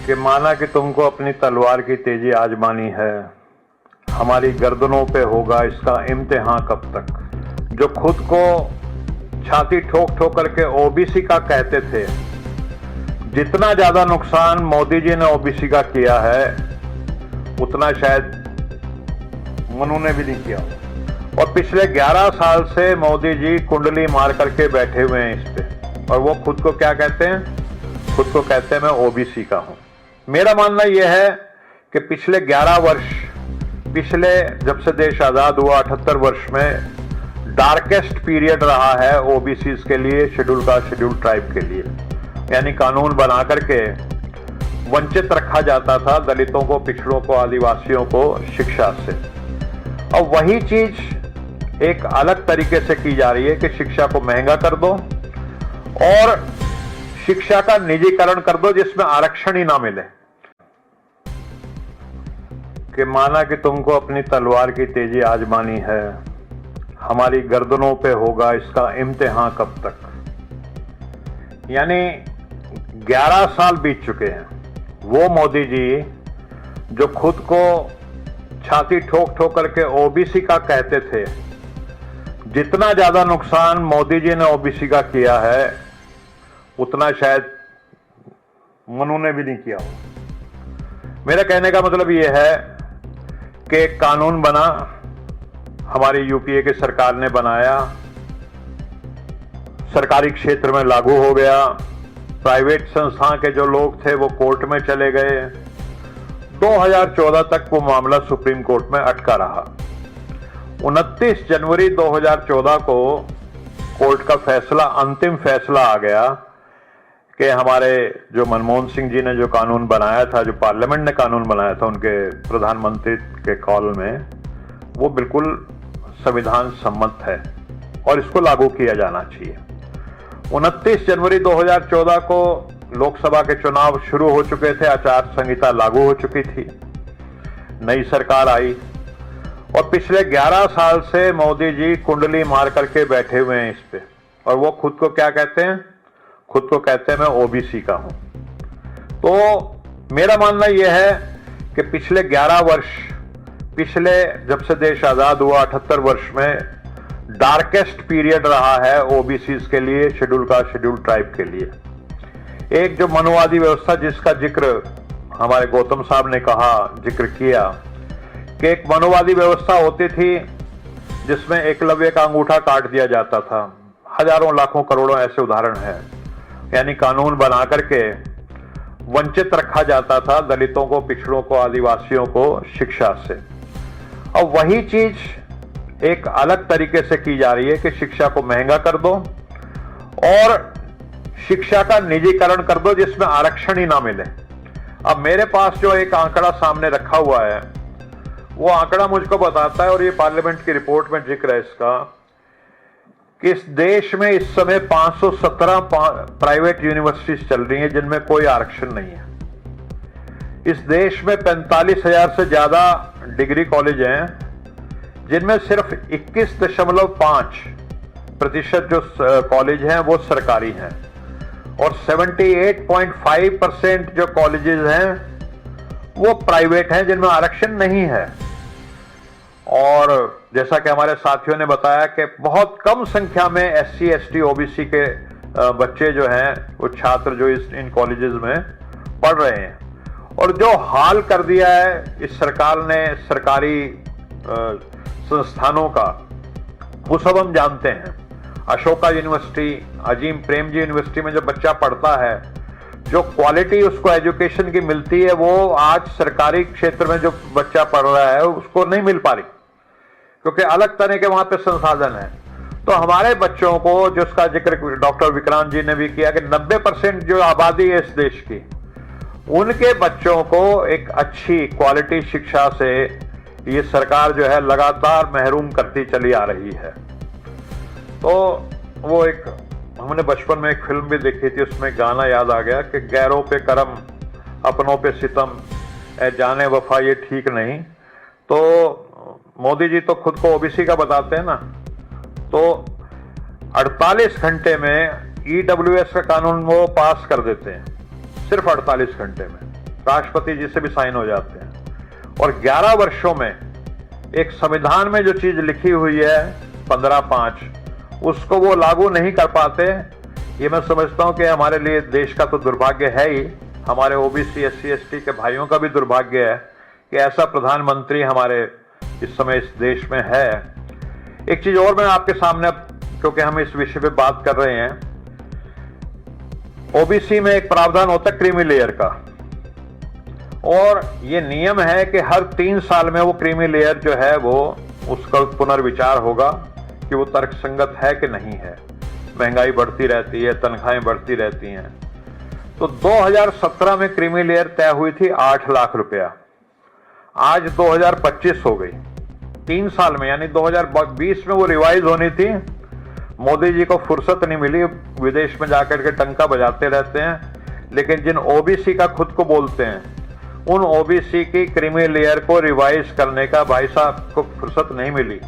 कि माना कि तुमको अपनी तलवार की तेजी आजमानी है, हमारी गर्दनों पे होगा इसका इम्तिहान कब तक। जो खुद को छाती ठोक ठोक करके ओबीसी का कहते थे, जितना ज्यादा नुकसान मोदी जी ने ओबीसी का किया है उतना शायद मनु ने भी नहीं किया। और पिछले 11 साल से मोदी जी कुंडली मार करके बैठे हुए हैं इस पे, और वो खुद को क्या कहते हैं? खुद को कहते हैं मैं ओबीसी का हूं। मेरा मानना यह है कि पिछले 11 वर्ष, पिछले जब से देश आजाद हुआ 78 वर्ष में डार्केस्ट पीरियड रहा है ओबीसी के लिए, शेड्यूल कास्ट शेड्यूल ट्राइब के लिए। यानी कानून बना करके वंचित रखा जाता था दलितों को, पिछड़ों को, आदिवासियों को शिक्षा से। और वही चीज एक अलग तरीके से की जा रही है कि शिक्षा को महंगा कर दो और शिक्षा का निजीकरण कर दो जिसमें आरक्षण ही ना मिले। कि माना कि तुमको अपनी तलवार की तेजी आजमानी है, हमारी गर्दनों पे होगा इसका इम्तिहान कब तक। यानी 11 साल बीत चुके हैं। वो मोदी जी जो खुद को छाती ठोक ठोक करके ओबीसी का कहते थे, जितना ज्यादा नुकसान मोदी जी ने ओबीसी का किया है उतना शायद मनु ने भी नहीं किया हो। मेरा कहने का मतलब यह है कि कानून बना, हमारी यूपीए की सरकार ने बनाया, सरकारी क्षेत्र में लागू हो गया, प्राइवेट संस्था के जो लोग थे वो कोर्ट में चले गए। 2014 तक वो मामला सुप्रीम कोर्ट में अटका रहा। 29 जनवरी 2014 को कोर्ट का फैसला, अंतिम फैसला आ गया कि हमारे जो मनमोहन सिंह जी ने जो कानून बनाया था, जो पार्लियामेंट ने कानून बनाया था उनके प्रधानमंत्री के कॉल में, वो बिल्कुल संविधान सम्मत है और इसको लागू किया जाना चाहिए। 29 जनवरी 2014 को लोकसभा के चुनाव शुरू हो चुके थे, आचार संहिता लागू हो चुकी थी, नई सरकार आई और पिछले 11 साल से मोदी जी कुंडली मार करके बैठे हुए हैं इस पे। और वो खुद को क्या कहते हैं? खुद को कहते हैं मैं ओबीसी का हूं। तो मेरा मानना यह है कि पिछले 11 वर्ष, पिछले जब से देश आजाद हुआ 78 वर्ष में डार्केस्ट पीरियड रहा है ओबीसी के लिए, शेड्यूल कास्ट शेड्यूल ट्राइब के लिए। एक जो मनुवादी व्यवस्था जिसका जिक्र हमारे गौतम साहब ने कहा, जिक्र किया कि एक मनुवादी व्यवस्था होती थी जिसमें एकलव्य का अंगूठा काट दिया जाता था। हजारों लाखों करोड़ों ऐसे उदाहरण हैं। यानी कानून बना करके वंचित रखा जाता था दलितों को, पिछड़ों को, आदिवासियों को शिक्षा से। और वही चीज एक अलग तरीके से की जा रही है कि शिक्षा को महंगा कर दो और शिक्षा का निजीकरण कर दो जिसमें आरक्षण ही ना मिले। अब मेरे पास जो एक आंकड़ा सामने रखा हुआ है, वो आंकड़ा मुझको बताता है, और ये पार्लियामेंट की रिपोर्ट में जिक्र है इसका, कि इस देश में इस समय 517 प्राइवेट यूनिवर्सिटीज चल रही हैं जिनमें कोई आरक्षण नहीं है। इस देश में 45,000 से ज्यादा डिग्री कॉलेज हैं जिनमें सिर्फ 21.5% जो कॉलेज हैं वो सरकारी हैं और 78.5% जो कॉलेजेस हैं वो प्राइवेट हैं जिनमें आरक्षण नहीं है। और जैसा कि हमारे साथियों ने बताया कि बहुत कम संख्या में एससी, एसटी, ओबीसी के बच्चे जो हैं, वो छात्र जो इन कॉलेजेस में पढ़ रहे हैं। और जो हाल कर दिया है इस सरकार ने सरकारी संस्थानों का, वो सब हम जानते हैं। अशोका यूनिवर्सिटी, अजीम प्रेमजी यूनिवर्सिटी में जो बच्चा पढ़ता है, जो क्वालिटी उसको एजुकेशन की मिलती है, वो आज सरकारी क्षेत्र में जो बच्चा पढ़ रहा है उसको नहीं मिल पा रही, क्योंकि अलग तरह के वहां पे संसाधन है। तो हमारे बच्चों को, जिसका जिक्र डॉक्टर विक्रांत जी ने भी किया, कि 90% जो आबादी है इस देश की, उनके बच्चों को एक अच्छी क्वालिटी शिक्षा से ये सरकार जो है लगातार महरूम करती चली आ रही है। तो वो एक, हमने बचपन में एक फिल्म भी देखी थी, उसमें गाना याद आ गया कि गैरों पे करम, अपनों पे सितम, ए जाने वफा ये ठीक नहीं। तो मोदी जी तो खुद को ओबीसी का बताते हैं ना, तो 48 घंटे में ईडब्ल्यूएस का कानून वो पास कर देते हैं, सिर्फ 48 घंटे में। राष्ट्रपति जी से भी साइन हो जाते हैं। और 11 वर्षों में एक संविधान में जो चीज लिखी हुई है 15(5) उसको वो लागू नहीं कर पाते। ये मैं समझता हूं कि हमारे लिए देश का तो दुर्भाग्य है ही, हमारे ओबीसी SC ST के भाइयों का भी दुर्भाग्य है कि ऐसा प्रधानमंत्री हमारे इस समय इस देश में है। एक चीज और मैं आपके सामने, क्योंकि हम इस विषय पे बात कर रहे हैं, ओबीसी में एक प्रावधान होता है क्रीमी लेयर का, और ये नियम है कि हर 3 साल में वो क्रीमी लेयर जो है वो उसका पुनर्विचार होगा कि वो तर्कसंगत है कि नहीं है। महंगाई बढ़ती रहती है, तनख्वाहें बढ़ती रहती हैं। तो 2017 में क्रीमी लेयर तय हुई थी 8 लाख रुपया, आज 2025 हो गई। 3 साल में, यानी 2020 में वो रिवाइज होनी थी। मोदी जी को फुर्सत नहीं मिली, विदेश में जाकर के टंका बजाते रहते हैं, लेकिन जिन ओबीसी का खुद को बोलते हैं उन ओबीसी की क्रीमी लेयर को रिवाइज करने का भाई साहब को फुर्सत नहीं मिली।